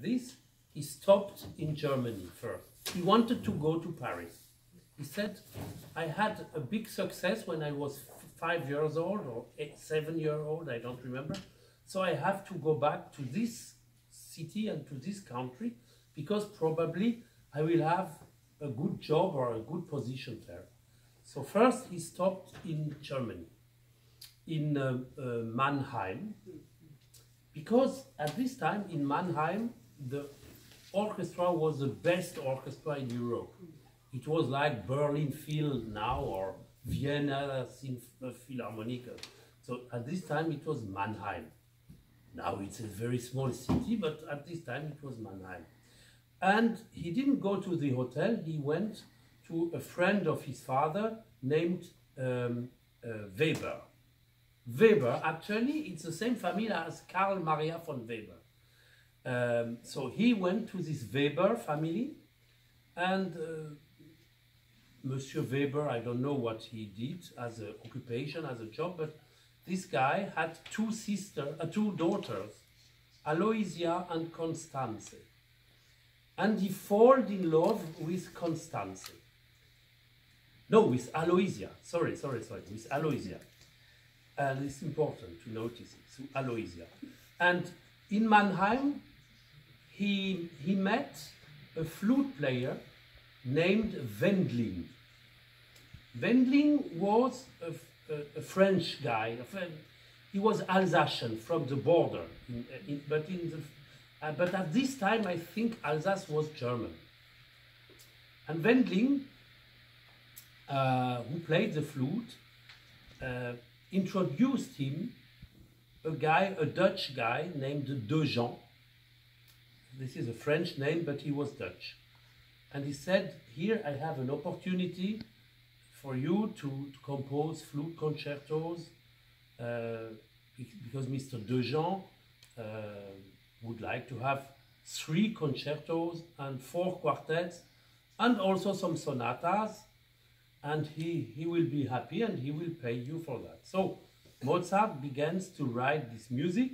this, he stopped in Germany first. He wanted to go to Paris. He said, I had a big success when I was 5 years old or 7 years old, I don't remember. So I have to go back to this city and to this country because probably I will have a good job or a good position there. So first he stopped in Germany, in Mannheim, because at this time in Mannheim, the orchestra was the best orchestra in Europe. It was like Berlin Phil now or Vienna Philharmonic. So at this time it was Mannheim. Now it's a very small city, but at this time it was Mannheim. And he didn't go to the hotel, he went to a friend of his father named Weber. Weber, actually, it's the same family as Karl Maria von Weber. So he went to this Weber family, and Monsieur Weber, I don't know what he did as an occupation, as a job, but this guy had two daughters, Aloysia and Constance. And he fell in love with Constance. No, with Aloysia. Sorry, with Aloysia. And it's important to notice it, so Aloysia. And in Mannheim, he met a flute player named Wendling. Wendling was a French guy. He was Alsatian from the border, but at this time I think Alsace was German. And Wendling, who played the flute, introduced him a Dutch guy named De Jean. This is a French name, but he was Dutch. And he said, here I have an opportunity for you to compose flute concertos because Mr. De Jean would like to have 3 concertos and 4 quartets and also some sonatas, and he will be happy and he will pay you for that. So Mozart begins to write this music,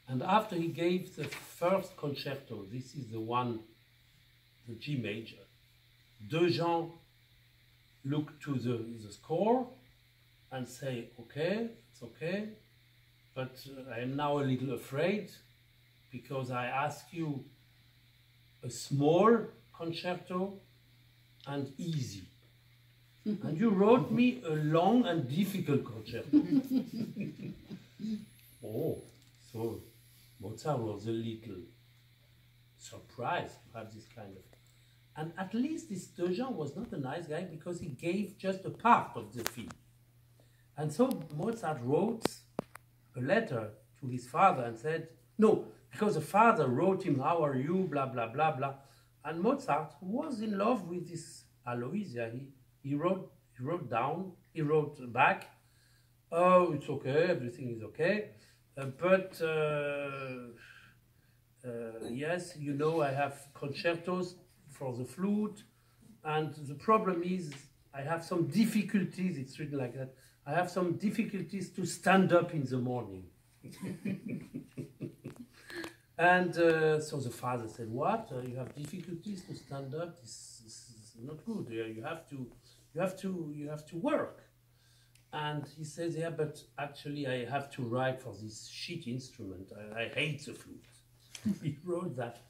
and after he gave the first concerto, this is the one, the G major, De Jean looked to the score and say, okay, it's okay, but I am now a little afraid because I ask you a small concerto and easy. And you wrote me a long and difficult concerto. Oh, so Mozart was a little surprised to have this kind of... And at least this De Jean was not a nice guy because he gave just a part of the fee. And so Mozart wrote a letter to his father and said, no, because the father wrote him, how are you, blah, blah, blah, blah. And Mozart was in love with this Aloysia. He wrote back, oh, it's okay, everything is okay. Yes, you know, I have concertos for the flute, and the problem is I have some difficulties, it's written like that, I have some difficulties to stand up in the morning. And so the father said, what? You have difficulties to stand up? This is not good. You have to work. And he says, yeah, but actually I have to write for this shit instrument. I hate the flute. He wrote that.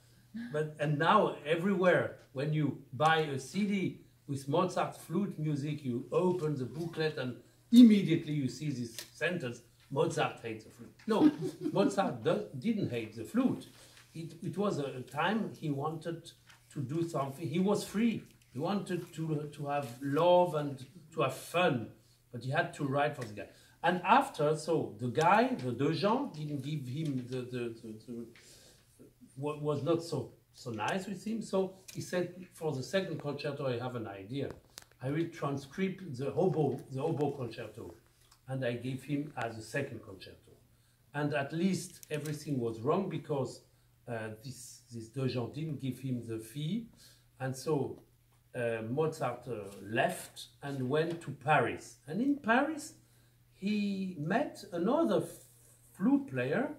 And now everywhere, when you buy a CD with Mozart flute music, you open the booklet and immediately you see this sentence, Mozart hates the flute. No, Mozart didn't hate the flute. It was a time he wanted to do something. He was free. He wanted to have love and to have fun, but he had to write for the guy. And after, so the guy, the De Jean, didn't give him what was not so nice with him. So he said, for the second concerto, I have an idea. I will transcribe the oboe concerto. And I gave him as a second concerto. And at least everything was wrong because this De Jean didn't give him the fee. And so Mozart left and went to Paris. And in Paris, he met another flute player